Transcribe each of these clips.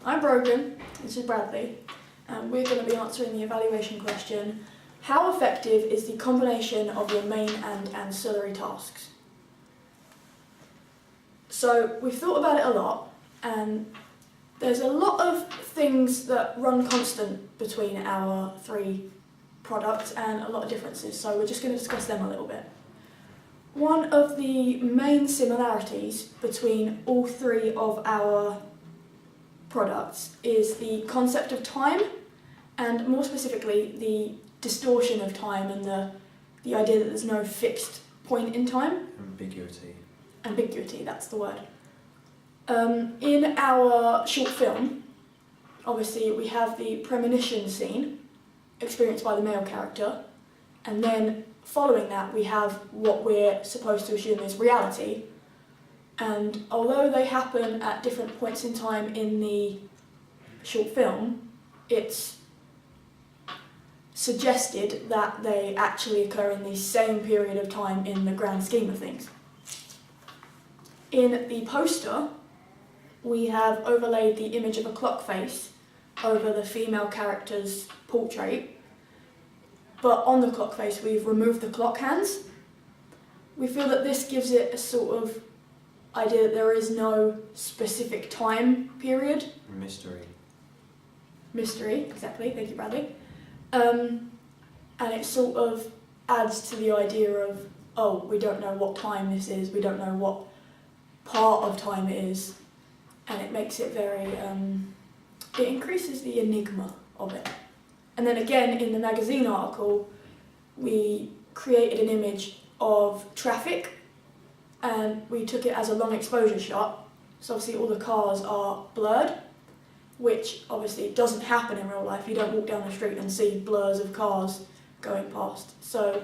I'm Brogan, this is Bradley, and we're going to be answering the evaluation question, how effective is the combination of your main and ancillary tasks? So we've thought about it a lot, and there's a lot of things that run constant between our three products and a lot of differences, so we're just going to discuss them a little bit. One of the main similarities between all three of our products is the concept of time, and more specifically the distortion of time and the idea that there's no fixed point in time. Ambiguity, that's the word. In our short film, obviously we have the premonition scene experienced by the male character, and then following that we have what we're supposed to assume is reality. And although they happen at different points in time in the short film, it's suggested that they actually occur in the same period of time in the grand scheme of things. In the poster, we have overlaid the image of a clock face over the female character's portrait, but on the clock face we've removed the clock hands. We feel that this gives it a sort of idea that there is no specific time period. Mystery, exactly, thank you Bradley. And it sort of adds to the idea of, oh, we don't know what time this is, we don't know what part of time it is, and it makes it very, it increases the enigma of it. And then again, in the magazine article, we created an image of traffic, and we took it as a long exposure shot, so obviously all the cars are blurred, which obviously doesn't happen in real life. You don't walk down the street and see blurs of cars going past. So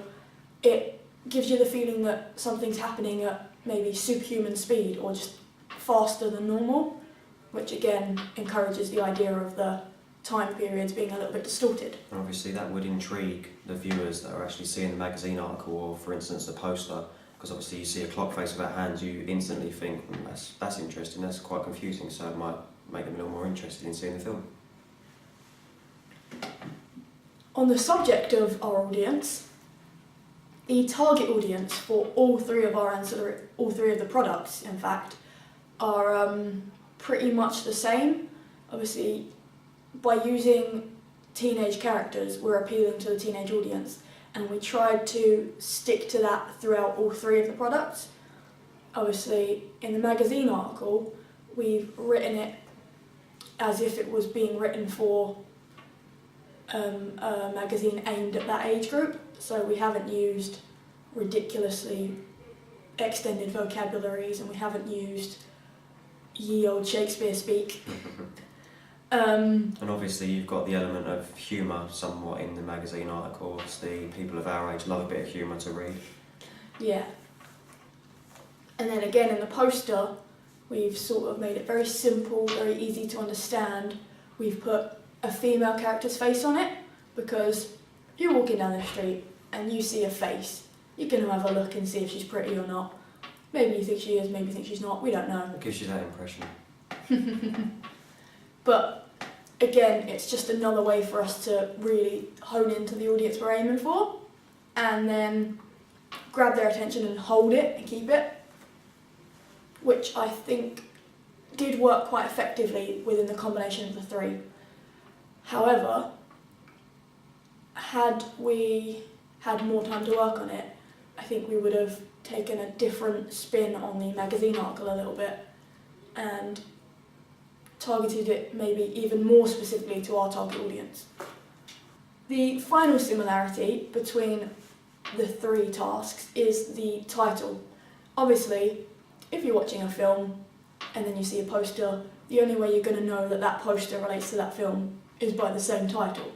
it gives you the feeling that something's happening at maybe superhuman speed or just faster than normal, which again encourages the idea of the time periods being a little bit distorted. Obviously that would intrigue the viewers that are actually seeing the magazine article, or for instance the poster, because obviously you see a clock face without hands, you instantly think, that's interesting, that's quite confusing, so it might make them a little more interested in seeing the film. On the subject of our audience, the target audience for all three of the products, in fact, are pretty much the same. Obviously, by using teenage characters, we're appealing to the teenage audience, and we tried to stick to that throughout all three of the products. Obviously, in the magazine article, we've written it as if it was being written for a magazine aimed at that age group, so we haven't used ridiculously extended vocabularies, and we haven't used ye old Shakespeare speak. And obviously you've got the element of humour somewhat in the magazine article. Obviously people of our age love a bit of humour to read. Yeah. And then again in the poster, we've sort of made it very simple, very easy to understand. We've put a female character's face on it, because you're walking down the street and you see a face. You can have a look and see if she's pretty or not. Maybe you think she is, maybe you think she's not, we don't know. It gives you that impression. But again, it's just another way for us to really hone into the audience we're aiming for, and then grab their attention and hold it and keep it, which I think did work quite effectively within the combination of the three. However, had we had more time to work on it, I think we would have taken a different spin on the magazine article a little bit and targeted it maybe even more specifically to our target audience. The final similarity between the three tasks is the title. Obviously, if you're watching a film and then you see a poster, the only way you're going to know that that poster relates to that film is by the same title.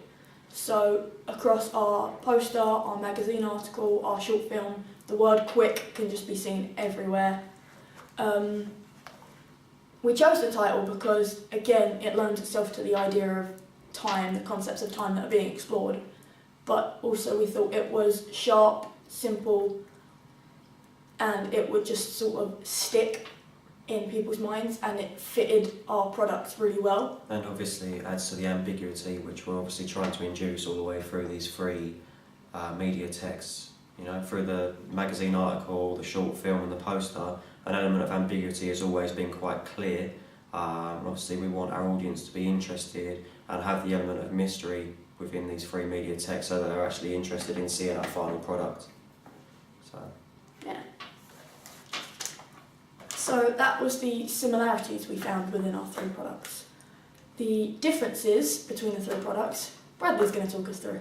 So across our poster, our magazine article, our short film, the word quick can just be seen everywhere. We chose the title because, again, it lends itself to the idea of time, the concepts of time that are being explored, but also we thought it was sharp, simple, and it would just sort of stick in people's minds, and it fitted our product really well. And obviously it adds to the ambiguity which we're obviously trying to induce all the way through these free media texts. You know, through the magazine article, the short film and the poster, an element of ambiguity has always been quite clear. Obviously we want our audience to be interested and have the element of mystery within these free media texts so that they're actually interested in seeing our final product. So. Yeah. So that was the similarities we found within our three products. The differences between the three products, Bradley's going to talk us through.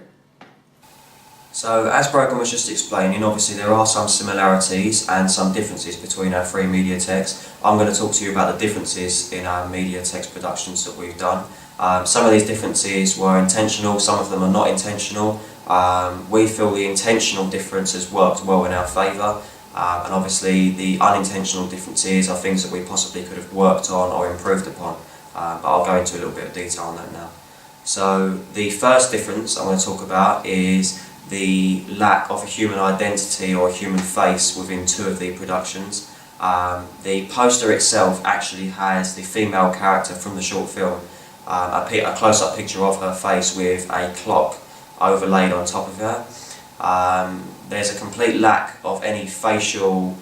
So as Brogan was just explaining, obviously there are some similarities and some differences between our free media text. I'm going to talk to you about the differences in our media text productions that we've done. Some of these differences were intentional, some of them are not intentional. We feel the intentional difference has worked well in our favour, and obviously the unintentional differences are things that we possibly could have worked on or improved upon. But I'll go into a little bit of detail on that now. So the first difference I want to talk about is the lack of a human identity or a human face within two of the productions. The poster itself actually has the female character from the short film, a close-up picture of her face with a clock overlaid on top of her. There's a complete lack of any facial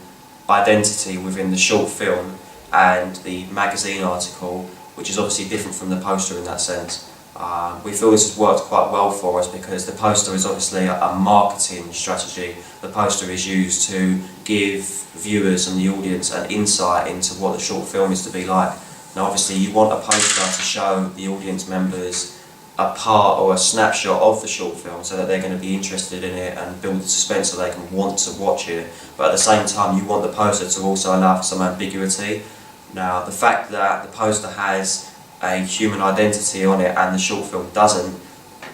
identity within the short film and the magazine article, which is obviously different from the poster in that sense. We feel this has worked quite well for us because the poster is obviously a marketing strategy. The poster is used to give viewers and the audience an insight into what the short film is to be like. Now obviously you want a poster to show the audience members a part or a snapshot of the short film so that they're going to be interested in it and build the suspense so they can want to watch it. But at the same time you want the poster to also allow for some ambiguity. Now the fact that the poster has a human identity on it and the short film doesn't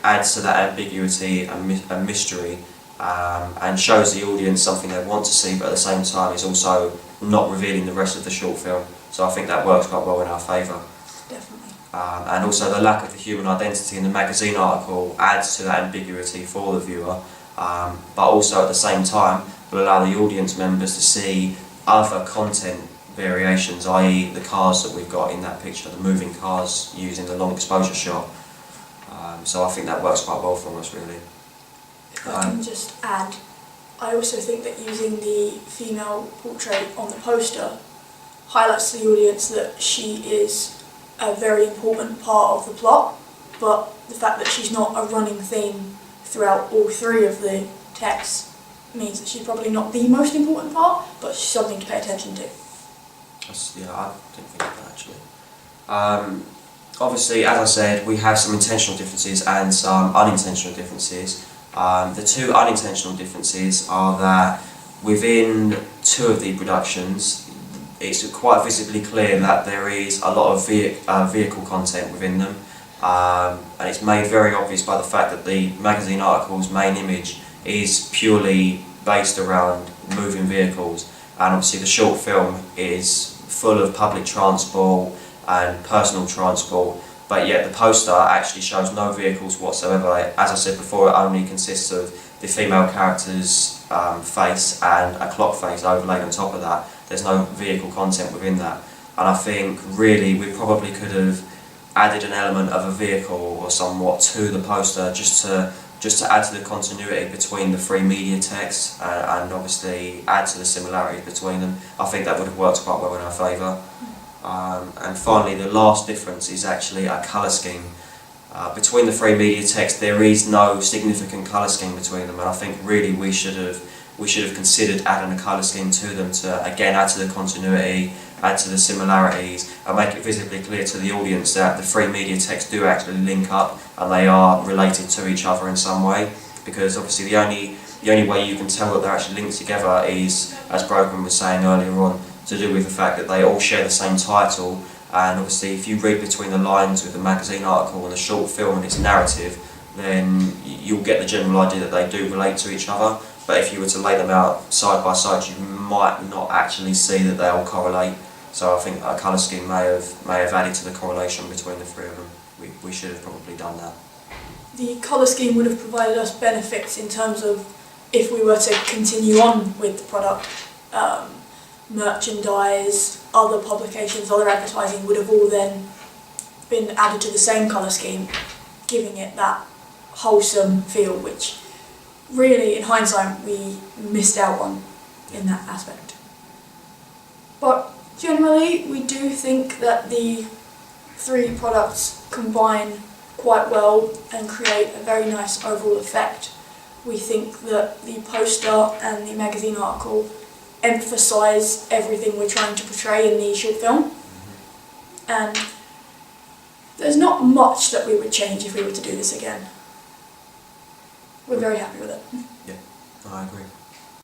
adds to that ambiguity and mystery, and shows the audience something they want to see, but at the same time is also not revealing the rest of the short film. So I think that works quite well in our favour. Definitely. And also the lack of the human identity in the magazine article adds to that ambiguity for the viewer, but also at the same time will allow the audience members to see other content variations, i.e. the cars that we've got in that picture, the moving cars using the long exposure shot. So I think that works quite well for us really. If I can just add, I also think that using the female portrait on the poster highlights to the audience that she is a very important part of the plot, but the fact that she's not a running theme throughout all three of the texts means that she's probably not the most important part, but she's something to pay attention to. Yeah, I didn't think of that actually. Obviously, as I said, we have some intentional differences and some unintentional differences. The two unintentional differences are that within two of the productions, it's quite visibly clear that there is a lot of vehicle content within them, and it's made very obvious by the fact that the magazine article's main image is purely based around moving vehicles, and obviously the short film is full of public transport and personal transport, but yet the poster actually shows no vehicles whatsoever. As I said before, it only consists of the female character's face and a clock face overlaid on top of that. There's no vehicle content within that, and I think really we probably could have added an element of a vehicle or somewhat to the poster just to add to the continuity between the free media texts and obviously add to the similarities between them. I think that would have worked quite well in our favour. And finally, the last difference is actually a colour scheme. Between the free media text, there is no significant colour scheme between them, and I think really we should have considered adding a colour scheme to them to again add to the continuity, add to the similarities, and make it visibly clear to the audience that the free media texts do actually link up and they are related to each other in some way. Because obviously the only way you can tell that they're actually linked together is, as Brogan was saying earlier on, to do with the fact that they all share the same title. And obviously if you read between the lines with the magazine article and the short film and its narrative, then you'll get the general idea that they do relate to each other. But if you were to lay them out side by side, you might not actually see that they all correlate. So I think a colour scheme may have added to the correlation between the three of them. We should have probably done that. The colour scheme would have provided us benefits in terms of if we were to continue on with the product, merchandise, other publications, other advertising would have all then been added to the same colour scheme, giving it that wholesome feel, which really, in hindsight, we missed out on in that aspect. But generally, we do think that the three products combine quite well and create a very nice overall effect. We think that the poster and the magazine article emphasise everything we're trying to portray in the short film, and there's not much that we would change if we were to do this again. We're very happy with it. I agree.